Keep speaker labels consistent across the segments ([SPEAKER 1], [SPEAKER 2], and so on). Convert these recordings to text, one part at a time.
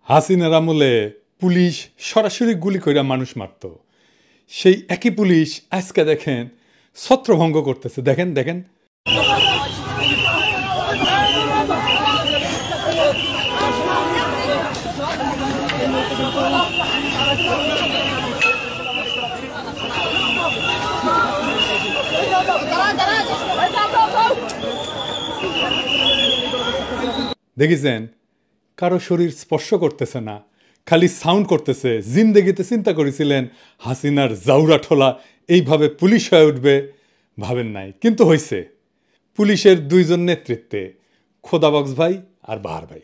[SPEAKER 1] হাসিনার আমলে পুলিশ সরাসরি গুলি কইরা মানুষ মারত, সেই একই পুলিশ আজকে দেখেন ছত্রভঙ্গ করতেছে। দেখেন দেখেন দেখেছেন কারো শরীর স্পর্শ করতেছে না, খালি সাউন্ড করতেছে। জিন্দেগিতে চিন্তা করেছিলেন হাসিনার জাউরা ঠোলা এইভাবে পুলিশ হয়ে উঠবে? ভাবেন নাই, কিন্তু হয়েছে। পুলিশের দুইজন নেতৃত্বে, খোদাবক্স ভাই আর বাহার ভাই,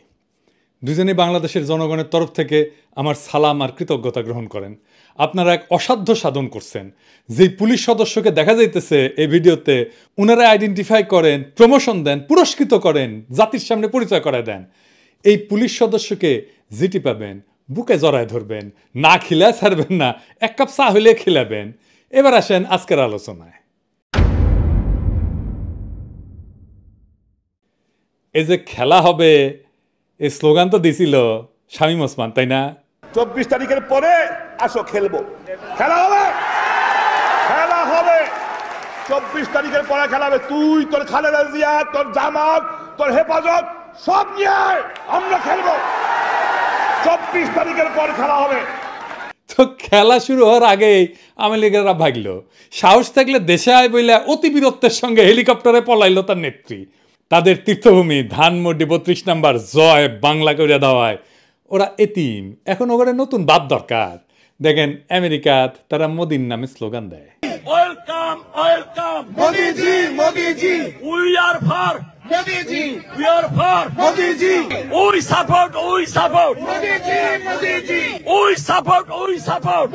[SPEAKER 1] দুজনেই বাংলাদেশের জনগণের তরফ থেকে আমার সালাম আর কৃতজ্ঞতা গ্রহণ করেন। আপনারা এক অসাধ্য সাধন করছেন। যেই পুলিশ সদস্যকে দেখা যাইতেছে এই ভিডিওতে, ওনারা আইডেন্টিফাই করেন, প্রমোশন দেন, পুরস্কৃত করেন, জাতির সামনে পরিচয় করায় দেন। এই পুলিশ সদস্যকে জিটি পাবেন, বুকে জড়ায় ধরবেন, না খিলা ছাড়বেন না, এক কাপ চা হইলে খিলাবেন। এবার আসেন আজকের আলোচনায়। এই যে খেলা হবে, এই স্লোগান তো দিছিল শামীম ওসমান, তাই না?
[SPEAKER 2] 24 তারিখের পরে আসো খেলবো, খেলা হবে, খেলা হবে। 24 তারিখের পরে খেলা হবে। তুই, তোর খালেদা জিয়া, তোর জামাত, তোর হেফাজত সব নিয়ে আমরা খেলবো। 24 তারিখের পর খেলা হবে।
[SPEAKER 1] তো খেলা শুরু হওয়ার আগেই আওয়ামী লীগেরা ভাগলো। সাহস থাকলে দেশে আয় বইলে অতি বীরত্বের সঙ্গে হেলিকপ্টারে পলাইলো তার নেত্রী। তাদের তীর্থভূমি ধানমন্ডি 32 নম্বর জয় বাংলা করে দেওয়ায় ওরা এতিম। এখন ওখানে নতুন বাপ দরকার। দেখেন আমেরিকাত তারা মোদির নামে স্লোগান দেয়,
[SPEAKER 2] welcome welcome Modiji, Modiji, we are for Modiji, we are for Modiji, we support Modiji, Modiji, we support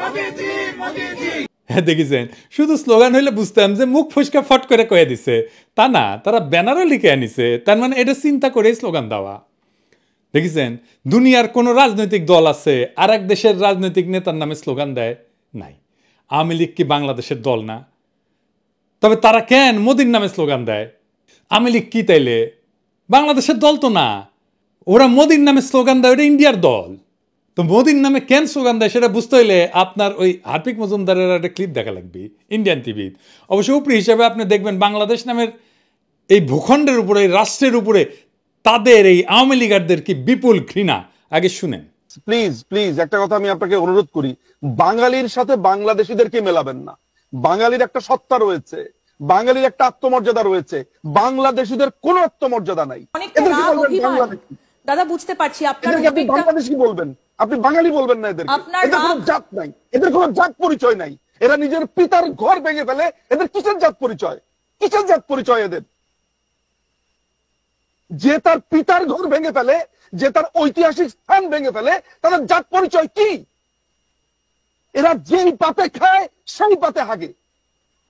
[SPEAKER 2] মোদিজি, মোদিজি।
[SPEAKER 1] হ্যাঁ দেখেছেন, শুধু স্লোগান হইলে বুঝতাম যে মুখ ফুসকা ফট করে কয়ে দিছে, তা না, তারা ব্যানারও লিখে আনিছে। তার মানে এটা চিন্তা করে স্লোগান দেওয়া। দেখেছেন, দুনিয়ার কোন রাজনৈতিক দল আছে আর এক দেশের রাজনৈতিক নেতার নামে স্লোগান দেয়? নাই। আওয়ামী লীগ কি বাংলাদেশের দল না? তবে তারা কেন মোদির নামে স্লোগান দেয়? আওয়ামী লীগ কি তাইলে বাংলাদেশের দল তো না, ওরা মোদির নামে স্লোগান দেয়, ওটা ইন্ডিয়ার দল। তো মোদির নামে কেন স্লোগান দেয় সেটা বুঝতে হইলে আপনার ওই হার্পিক মজুমদারের একটা ক্লিপ দেখা লাগবে ইন্ডিয়ান টিভি। অবশ্য উপরি হিসাবে আপনি দেখবেন বাংলাদেশ নামের এই ভূখণ্ডের উপরে, এই রাষ্ট্রের উপরে তাদের এই আওয়ামী লীগারদের কি বিপুল ঘৃণা। আগে শুনেন।
[SPEAKER 3] প্লিজ প্লিজ একটা কথা আমি আপনাকে অনুরোধ করি, বাঙালির সাথে বাংলাদেশিদেরকে মেলাবেন না। বাঙালির একটা সত্তা রয়েছে, বাঙালির একটা আত্মমর্যাদা রয়েছে, বাংলাদেশিদের কোন আত্মমর্যাদা নাই।
[SPEAKER 4] দাদা বুঝতে পারছি আপনার
[SPEAKER 3] আপনি বাংলাদেশি বলবেন, আপনি বাঙালি বলবেন না। এদের কোনো জাত নাই, এদের কোনো জাত পরিচয় নাই। এরা নিজের পিতার ঘর ভেঙে ফেলে, এদের কিসের জাত পরিচয়? কিসের জাত পরিচয় এদের? যে তার পিতার ঘর ভেঙে ফেলে, যে তার ঐতিহাসিক স্থান ভেঙে ফেলে, তাদের জাত পরিচয় কি? এরা যেই পাতে খায় সেই পাতে হাগে।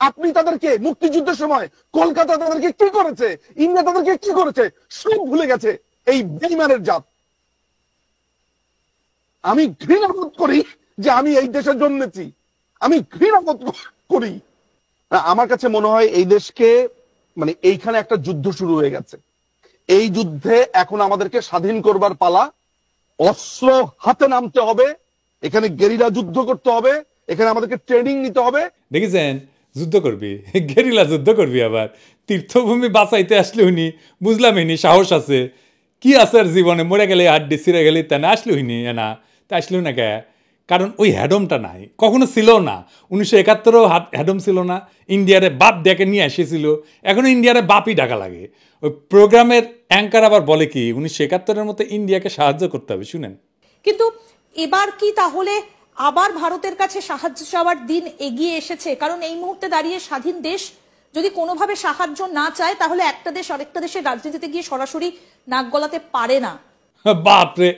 [SPEAKER 3] আপনি তাদেরকে মুক্তিযুদ্ধের সময় কলকাতা তাদেরকে কি করেছে, ইন্ডিয়া তাদেরকে কি করেছে সব ভুলে গেছে এই বেঈমানের জাত। আমি ঘৃণা বোধ করি যে আমি এই দেশে জন্মেছি, আমি ঘৃণা বোধ করি। আমার কাছে মনে হয় এই দেশকে মানে এইখানে একটা যুদ্ধ শুরু হয়ে গেছে। এই যুদ্ধে এখন আমাদেরকে স্বাধীন করবার পালা। অস্ত্র হাতে নামতে হবে, এখানে গেরিলা যুদ্ধ করতে হবে, এখানে আমাদেরকে ট্রেনিং নিতে হবে।
[SPEAKER 1] দেখেছেন, যুদ্ধ করবি, গেরিলা যুদ্ধ করবি। আবার তীর্থভূমি বাঁচাইতে আসলে উনি বুঝলাম ইনি সাহস আছে কি আছে আর জীবনে, মরে গেলে হাড্ডি ছিঁড়ে গেলে তা না আসলে হইনি না, তা আসলেও না কে? কারণ ওই হ্যাডমটা নাই, কখনো ছিল না। 1971-ও হ্যাডম ছিল না। ইন্ডিয়ারে বাপ ডেকে নিয়ে এসেছিল, এখনো ইন্ডিয়ারে বাপই ডাকা লাগে। ওই প্রোগ্রামের অ্যাঙ্কার আবার বলে কি 1971-এর মতো ইন্ডিয়াকে সাহায্য করতে হবে। শুনেন।
[SPEAKER 4] কিন্তু এবার কি তাহলে আবার ভারতের কাছে সাহায্য চাওয়ার দিন এগিয়ে এসেছে? কারণ এই মুহূর্তে দাঁড়িয়ে স্বাধীন দেশ যদি কোনোভাবে সাহায্য না চায়, তাহলে একটা দেশ আরেকটা দেশের রাজনীতিতে গিয়ে সরাসরি নাক গলাতে পারে না।
[SPEAKER 1] বাপরে,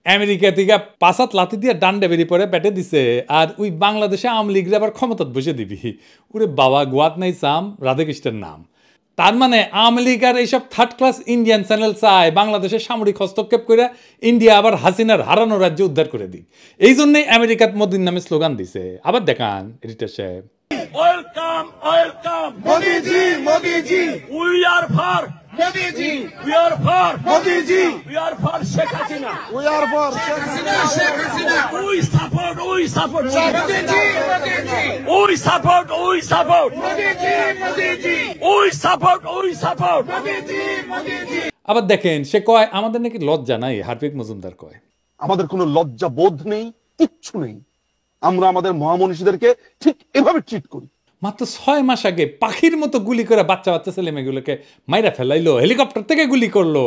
[SPEAKER 1] আমেরিকা থেকে 5 লাথি দিয়ে ডান্ডা বেরিয়ে পরে পেটে দিছে, আর ওই বাংলাদেশে আওয়ামী লীগরা আবার ক্ষমতা বসে দিবি। ওরে বাবা, গোয়াত নাই চাম, রাধাকৃষ্ণের নাম। তার মানে আওয়ামী লীগ আর এইসব থার্ড ক্লাস ইন্ডিয়ান চ্যানেল চায় বাংলাদেশের সামরিক হস্তক্ষেপ করে ইন্ডিয়া আবার হাসিনার হারানো রাজ্য উদ্ধার করে দিক। এই জন্যই আমেরিকাত মোদির নামে স্লোগান দিছে। আবার দেখান এডিটর সাহেব।
[SPEAKER 2] Welcome welcome Modiji, Modiji, we are for
[SPEAKER 5] Modi ji. We are for Modi ji. We are for Sheikh Hasina.
[SPEAKER 3] We are for Sheikh
[SPEAKER 5] Hasina. We support. Modi ji. Modi ji. We support. Modi ji. Modi ji. We support. Modi ji.
[SPEAKER 1] আবার দেখেন সে কয় আমাদের নাকি লজ্জা নাই, Harpic Majumdar কয়
[SPEAKER 3] আমাদের কোনো লজ্জা বোধ নেই, কিচ্ছু নেই। আমরা আমাদের মহামনীষীদেরকে ঠিক এভাবে ট্রিট করি।
[SPEAKER 1] মাত্র 6 মাস আগে পাখির মতো গুলি করে বাচ্চা বাচ্চা ছেলে মেয়েগুলোকে মাইরা ফেলাইলো, হেলিকপ্টার থেকে গুলি করলো,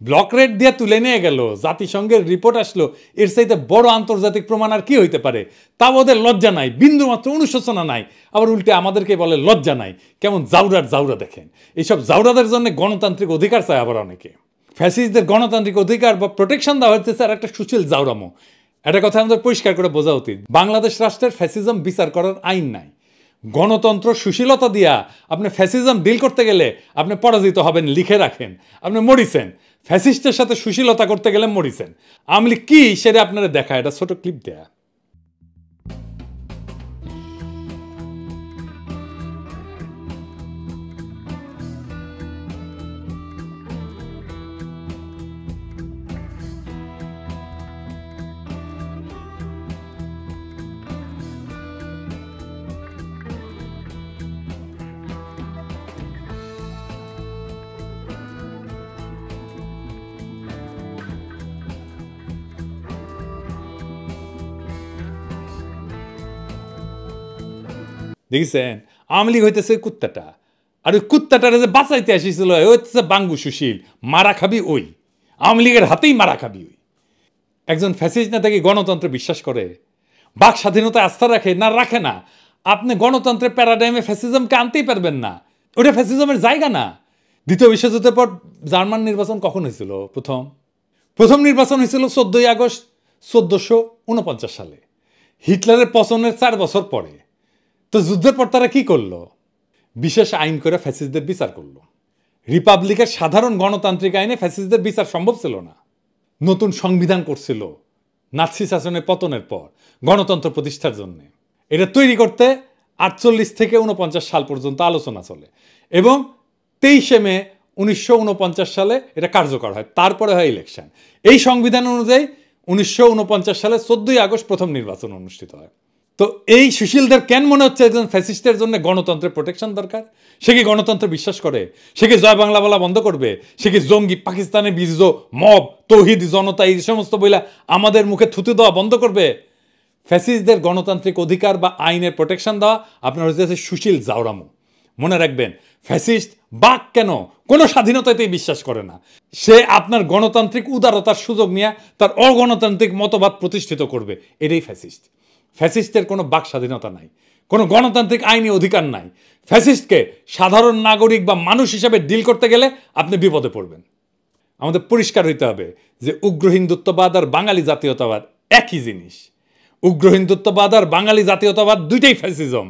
[SPEAKER 1] ব্লক রেড দিয়ে তুলে নিয়ে গেল, জাতিসংঘের রিপোর্ট আসলো। এর চাইতে বড় আন্তর্জাতিক প্রমাণ আর কি হইতে পারে? তাও ওদের লজ্জা নাই, বিন্দু মাত্র অনুশোচনা নাই। আবার উল্টে আমাদেরকে বলে লজ্জা নাই। কেমন জাউরা দেখেন। এইসব জাউরাদের জন্য গণতান্ত্রিক অধিকার চায় আবার অনেকে। ফ্যাসিস্টদের গণতান্ত্রিক অধিকার বা প্রোটেকশন দেওয়া হচ্ছে স্যার একটা সুশীল জাউরামো। একটা কথা আমাদের পরিষ্কার করে বোঝা উচিত, বাংলাদেশ রাষ্ট্রের ফ্যাসিজম বিচার করার আইন নাই। গণতন্ত্র সুশীলতা দিয়া আপনি ফ্যাসিজম ডিল করতে গেলে আপনি পরাজিত হবেন, লিখে রাখেন। আপনি মরিছেন ফ্যাসিস্টের সাথে সুশীলতা করতে গেলে মরিছেন। আমলি কি সেটা আপনারা দেখা, এটা ছোট ক্লিপ দেয়া। দেখছেন আওয়ামী লীগ হইতেছে কুত্তাটা, আর ওই কুত্তাটারে যে বাঁচাইতে আসিছিল হইতেছে বাঙ্গু সুশীল। মারা খাবি ওই, আওয়ামী লীগের হাতেই মারা খাবি ওই। একজন ফ্যাসিস্ট নেতা কি গণতন্ত্রে বিশ্বাস করে, বাক স্বাধীনতায় আস্থা রাখে না? রাখে না। আপনি গণতন্ত্রের প্যারাডাইমে ফ্যাসিজমকে আনতেই পারবেন না, ওটা ফ্যাসিজমের জায়গা না। দ্বিতীয় বিশ্বযুদ্ধের পর জার্মান নির্বাচন কখন হয়েছিল? প্রথম নির্বাচন হয়েছিল 14 আগস্ট 1449 সালে, হিটলারের পতনের 4 বছর পরে। তো যুদ্ধের পর তারা কি করলো? বিশেষ আইন করে ফ্যাসিস্টদের বিচার করলো। রিপাবলিকের সাধারণ গণতান্ত্রিক আইনে ফ্যাসিস্টদের বিচার সম্ভব ছিল না। নতুন সংবিধান করছিল নাৎসি শাসনের পতনের পর গণতন্ত্র প্রতিষ্ঠার জন্য। এটা তৈরি করতে 48 থেকে 49 সাল পর্যন্ত আলোচনা চলে এবং 23 মে 1949 সালে এটা কার্যকর হয়। তারপরে হয় ইলেকশন। এই সংবিধান অনুযায়ী 1949 সালে 14 আগস্ট প্রথম নির্বাচন অনুষ্ঠিত হয়। তো এই সুশীলদের কেন মনে হচ্ছে একজন ফ্যাসিস্টের জন্য গণতন্ত্রের প্রোটেকশন দরকার? সে কি গণতন্ত্র বিশ্বাস করে? সে কি জয় বাংলা বলা বন্ধ করবে? সে কি জঙ্গি, পাকিস্তানের বীর্য, মব, তৌহিদ, জনতা এই সমস্ত বইলা আমাদের মুখে থুতু দেওয়া বন্ধ করবে? ফ্যাসিস্টদের গণতান্ত্রিক অধিকার বা আইনের প্রোটেকশন দেওয়া আপনার হচ্ছে সুশীল জাউরামো। মনে রাখবেন, ফ্যাসিস্ট বাক কেন কোনো স্বাধীনতাতেই বিশ্বাস করে না। সে আপনার গণতান্ত্রিক উদারতার সুযোগ নিয়ে তার অগণতান্ত্রিক মতবাদ প্রতিষ্ঠিত করবে। এটাই ফ্যাসিস্ট। ফ্যাসিস্টের কোনো বাক স্বাধীনতা নাই, কোনো গণতান্ত্রিক আইনি অধিকার নাই। ফ্যাসিস্টকে সাধারণ নাগরিক বা মানুষ হিসাবে ডিল করতে গেলে আপনি বিপদে পড়বেন। আমাদের পরিষ্কার হইতে হবে যে উগ্র হিন্দুত্ববাদ আর বাঙালি জাতীয়তাবাদ একই জিনিস। উগ্র হিন্দুত্ববাদ আর বাঙালি জাতীয়তাবাদ দুইটাই ফ্যাসিজম।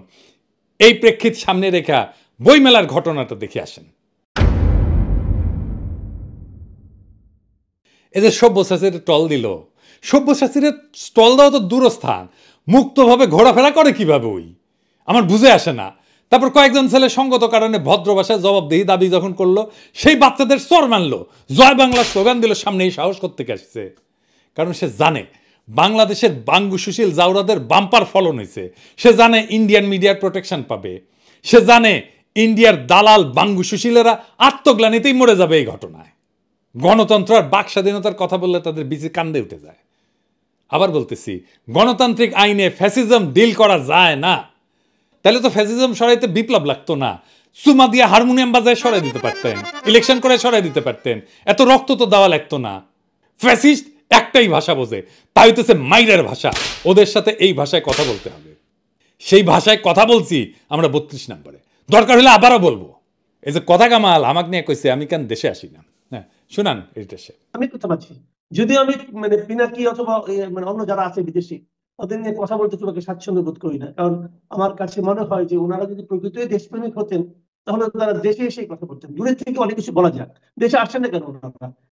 [SPEAKER 1] এই প্রেক্ষিত সামনে রেখা বইমেলার ঘটনাটা দেখে আসেন। এই যে সব্যসাচীর টল দিল, সব্যসাচীর স্টল দেওয়া তো দূরস্থান, মুক্তভাবে ঘোরাফেরা করে কিভাবে ওই আমার বুঝে আসে না। তারপর কয়েকজন ছেলে সঙ্গত কারণে ভদ্র ভাষায় জবাবদিহি দাবি যখন করলো, সেই বাচ্চাদের চর মানলো, জয় বাংলা স্লোগান দিল, সামনে এই সাহস করতে আসছে। কারণ সে জানে বাংলাদেশের বাঙ্গু সুশীল জাউরাদের বাম্পার ফলন হয়েছে। সে জানে ইন্ডিয়ান মিডিয়ার প্রোটেকশন পাবে। সে জানে ইন্ডিয়ার দালাল বাঙ্গু সুশীলেরা আত্মগ্লানিতেই মরে যাবে এই ঘটনায়। গণতন্ত্র আর বাক স্বাধীনতার কথা বললে তাদের বিচি কান্দে উঠে যায়। আবার বলতেছি, গণতান্ত্রিক আইনে ফ্যাসিজম ডিল করা যায় না। তাহলে তো ফ্যাসিজম সরাইতে বিপ্লব লাগতো না। চুমা দিয়ে হারমোনিয়াম বাজায় সরাই দিতে পারতেন, ইলেকশন করে সরাই দিতে পারতেন, এত রক্ত তো দেওয়া লাগতো না। ফ্যাসিস্ট একটাই ভাষা বোঝে, তাই হইতেছে মাইরের ভাষা। ওদের সাথে এই ভাষায় কথা বলতে হবে। সেই ভাষায় কথা বলছি আমরা 32 নম্বরে, দরকার হলে আবারও বলবো। এই যে কথা কামাল আমাকে নিয়ে কইছে আমি কেন দেশে আসি না। হ্যাঁ শুনান,
[SPEAKER 6] আমি কথা পাচ্ছি, যদিও আমি মানে পিনাকি অথবা মানে অন্য যারা আছে বিদেশি ওদের নিয়ে কথা বলতে খুব একটা স্বাচ্ছন্দ্য বোধ করি না। কারণ আমার কাছে মনে হয় যে ওনারা যদি প্রকৃতই দেশপ্রেমিক হতেন তাহলে তারা দেশে এসে কথা বলতেন। দূরের থেকে অনেক কিছু বলা যাক, দেশে আসছেন না কেন ওনারা?